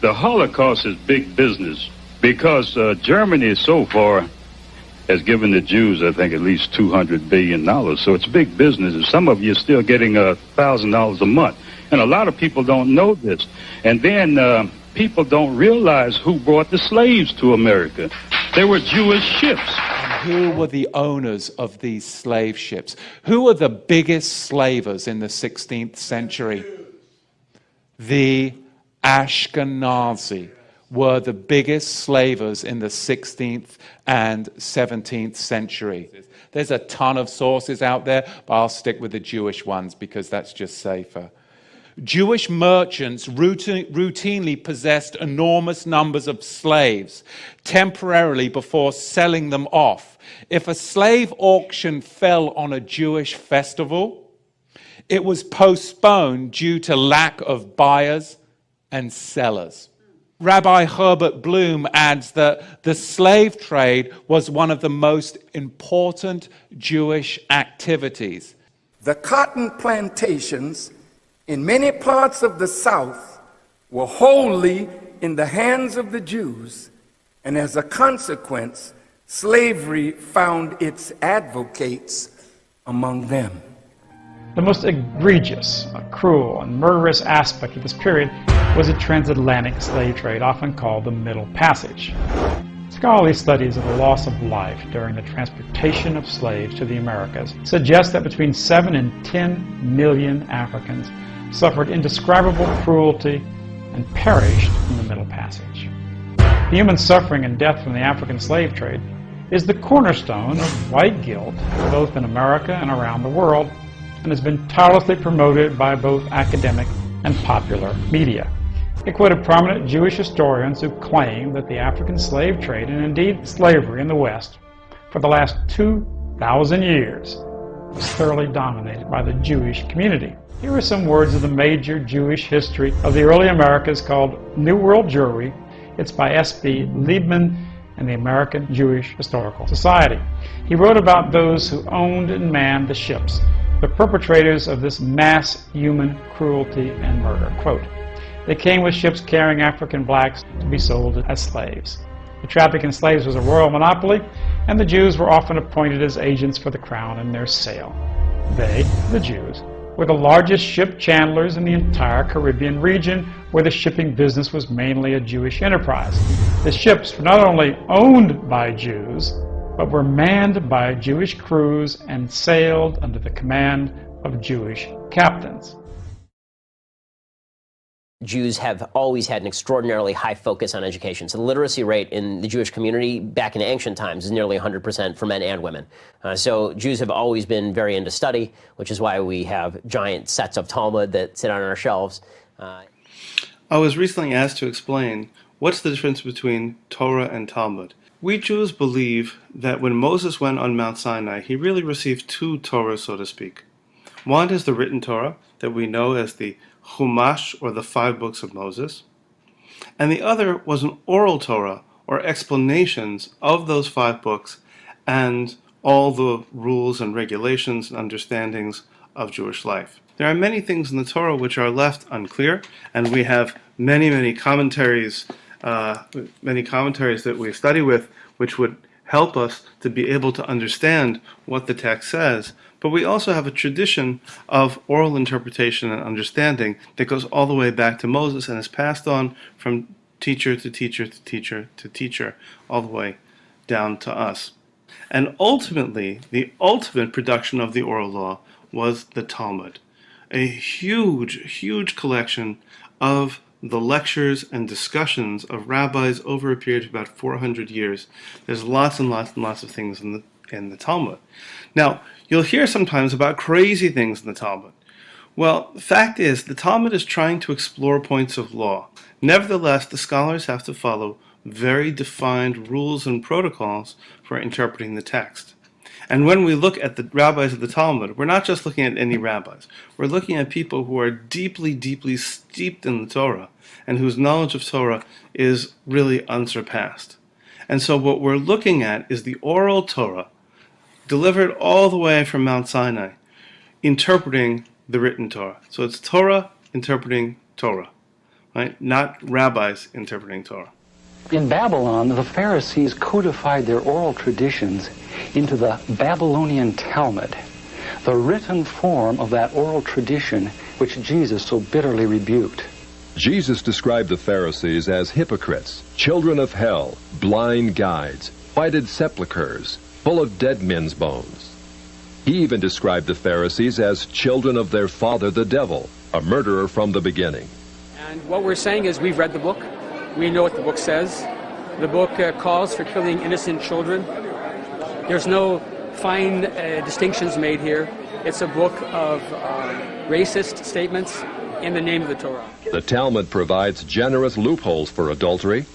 The Holocaust is big business because Germany so far has given the Jews, I think, at least $200 billion. So it's big business. And some of you are still getting $1,000 a month. And a lot of people don't know this. And then people don't realize who brought the slaves to America. They were Jewish ships. Who were the owners of these slave ships? Who were the biggest slavers in the 16th century? The Ashkenazi were the biggest slavers in the 16th and 17th century. There's a ton of sources out there, but I'll stick with the Jewish ones because that's just safer. Jewish merchants routinely possessed enormous numbers of slaves temporarily before selling them off. If a slave auction fell on a Jewish festival, it was postponed due to lack of buyers and sellers. Rabbi Herbert Bloom adds that the slave trade was one of the most important Jewish activities. The cotton plantations in many parts of the South were wholly in the hands of the Jews, and as a consequence, slavery found its advocates among them. The most egregious, cruel, and murderous aspect of this period was the transatlantic slave trade, often called the Middle Passage. Scholarly studies of the loss of life during the transportation of slaves to the Americas suggest that between 7 and 10 million Africans suffered indescribable cruelty and perished in the Middle Passage. The human suffering and death from the African slave trade is the cornerstone of white guilt, both in America and around the world, and has been tirelessly promoted by both academic and popular media. It quoted prominent Jewish historians who claim that the African slave trade, and indeed slavery in the West, for the last 2,000 years, was thoroughly dominated by the Jewish community. Here are some words of the major Jewish history of the early Americas called New World Jewry. It's by S.B. Liebman and the American Jewish Historical Society. He wrote about those who owned and manned the ships, the perpetrators of this mass human cruelty and murder. Quote, "They came with ships carrying African blacks to be sold as slaves. The traffic in slaves was a royal monopoly, and the Jews were often appointed as agents for the crown in their sale. They, the Jews, were the largest ship chandlers in the entire Caribbean region, where the shipping business was mainly a Jewish enterprise. The ships were not only owned by Jews, but were manned by Jewish crews and sailed under the command of Jewish captains." Jews have always had an extraordinarily high focus on education. So the literacy rate in the Jewish community back in ancient times is nearly 100% for men and women. So Jews have always been very into study, which is why we have giant sets of Talmud that sit on our shelves. I was recently asked to explain what's the difference between Torah and Talmud. We Jews believe that when Moses went on Mount Sinai, he really received two Torahs, so to speak. One is the written Torah that we know as the Chumash, or the 5 books of Moses, and the other was an oral Torah, or explanations of those 5 books and all the rules and regulations and understandings of Jewish life. There are many things in the Torah which are left unclear, and we have many commentaries that we study with, which would help us to be able to understand what the text says. But we also have a tradition of oral interpretation and understanding that goes all the way back to Moses and is passed on from teacher to teacher to teacher to teacher, all the way down to us. And ultimately, the ultimate production of the oral law was the Talmud, a huge collection of the lectures and discussions of rabbis over a period of about 400 years. There's lots and lots of things in the Talmud. Now, you'll hear sometimes about crazy things in the Talmud. Well, the fact is, the Talmud is trying to explore points of law. Nevertheless, the scholars have to follow very defined rules and protocols for interpreting the text. And when we look at the rabbis of the Talmud, we're not just looking at any rabbis. We're looking at people who are deeply steeped in the Torah and whose knowledge of Torah is really unsurpassed. And so what we're looking at is the oral Torah, delivered all the way from Mount Sinai, interpreting the written Torah. So it's Torah interpreting Torah. right? Not rabbis interpreting Torah. In Babylon, the Pharisees codified their oral traditions into the Babylonian Talmud, the written form of that oral tradition which Jesus so bitterly rebuked. Jesus described the Pharisees as hypocrites, children of hell, blind guides, whited sepulchres, full of dead men's bones. He even described the Pharisees as children of their father the devil, a murderer from the beginning. And what we're saying is we've read the book. We know what the book says. The book calls for killing innocent children. There's no fine distinctions made here. It's a book of racist statements in the name of the Torah. The Talmud provides generous loopholes for adultery.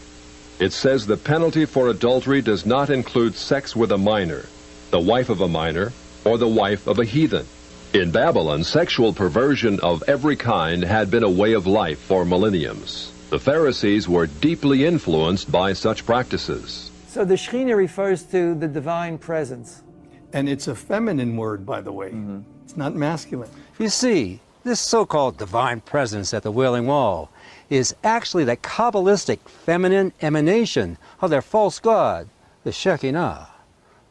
It says the penalty for adultery does not include sex with a minor, the wife of a minor, or the wife of a heathen. In Babylon, sexual perversion of every kind had been a way of life for millenniums. The Pharisees were deeply influenced by such practices. So the Shekhinah refers to the divine presence. And it's a feminine word, by the way. It's not masculine. You see, this so-called divine presence at the Wailing Wall is actually the Kabbalistic feminine emanation of their false god, the Shekinah.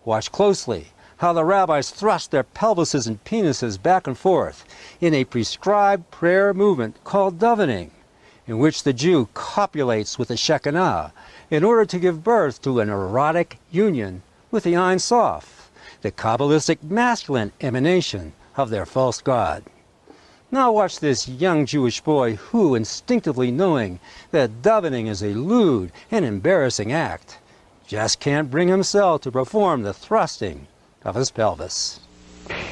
Watch closely how the rabbis thrust their pelvises and penises back and forth in a prescribed prayer movement called davening, in which the Jew copulates with the Shekinah in order to give birth to an erotic union with the Ein Sof, the Kabbalistic masculine emanation of their false god. Now watch this young Jewish boy who, instinctively knowing that davening is a lewd and embarrassing act, just can't bring himself to perform the thrusting of his pelvis.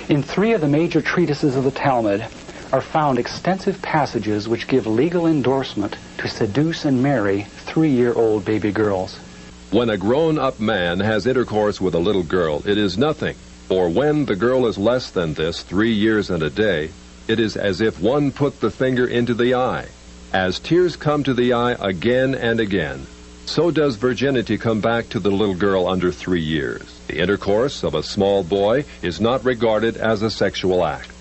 In 3 of the major treatises of the Talmud are found extensive passages which give legal endorsement to seduce and marry 3-year-old baby girls. When a grown-up man has intercourse with a little girl, it is nothing, for when the girl is less than this, 3 years and a day, it is as if one put the finger into the eye. As tears come to the eye again and again, so does virginity come back to the little girl under 3 years. The intercourse of a small boy is not regarded as a sexual act.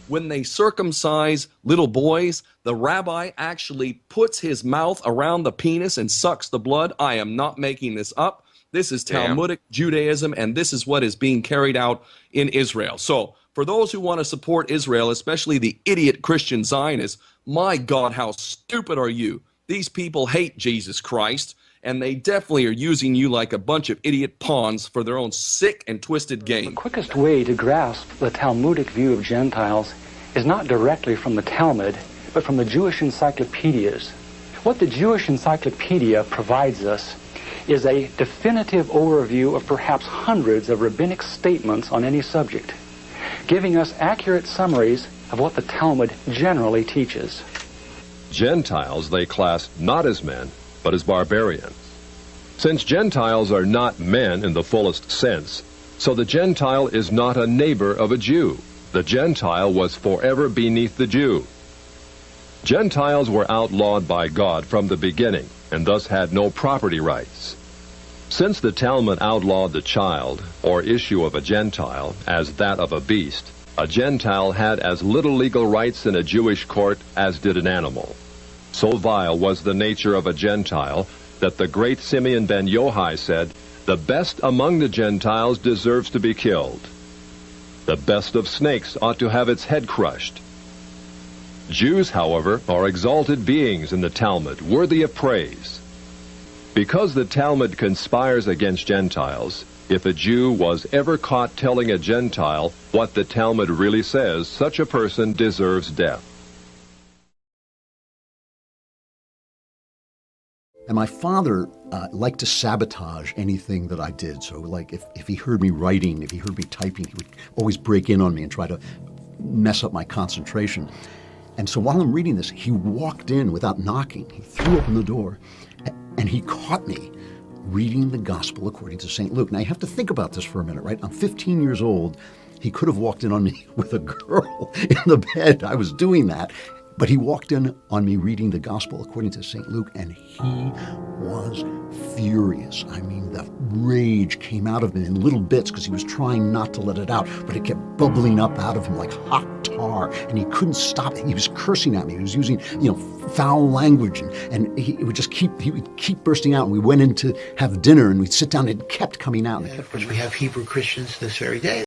When they circumcise little boys, the rabbi actually puts his mouth around the penis and sucks the blood. I am not making this up. This is Talmudic Judaism, and this is what is being carried out in Israel. So, for those who want to support Israel, especially the idiot Christian Zionists, my God, how stupid are you? These people hate Jesus Christ, and they definitely are using you like a bunch of idiot pawns for their own sick and twisted game. The quickest way to grasp the Talmudic view of Gentiles is not directly from the Talmud, but from the Jewish encyclopedias. What the Jewish encyclopedia provides us is a definitive overview of perhaps hundreds of rabbinic statements on any subject, giving us accurate summaries of what the Talmud generally teaches. Gentiles they classed not as men, but as barbarians. Since Gentiles are not men in the fullest sense, so the Gentile is not a neighbor of a Jew. The Gentile was forever beneath the Jew. Gentiles were outlawed by God from the beginning, and thus had no property rights. Since the Talmud outlawed the child, or issue of a Gentile, as that of a beast, a Gentile had as little legal rights in a Jewish court as did an animal. So vile was the nature of a Gentile that the great Simeon ben Yohai said, "The best among the Gentiles deserves to be killed. The best of snakes ought to have its head crushed." Jews, however, are exalted beings in the Talmud, worthy of praise. Because the Talmud conspires against Gentiles, if a Jew was ever caught telling a Gentile what the Talmud really says, such a person deserves death. And my father liked to sabotage anything that I did. So like if he heard me writing, if he heard me typing, he would always break in on me and try to mess up my concentration. And so while I'm reading this, he walked in without knocking. He threw open the door and he caught me reading the Gospel according to St. Luke. Now you have to think about this for a minute, right? I'm 15 years old. He could have walked in on me with a girl in the bed. I was doing that. But he walked in on me reading the gospel according to St. Luke, and he was furious. I mean, the rage came out of him in little bits because he was trying not to let it out, but it kept bubbling up out of him like hot tar, and he couldn't stop it. He was cursing at me. He was using, foul language, and he would keep bursting out. And we went in to have dinner, and we'd sit down, and it kept coming out. And of course, we have Hebrew Christians this very day.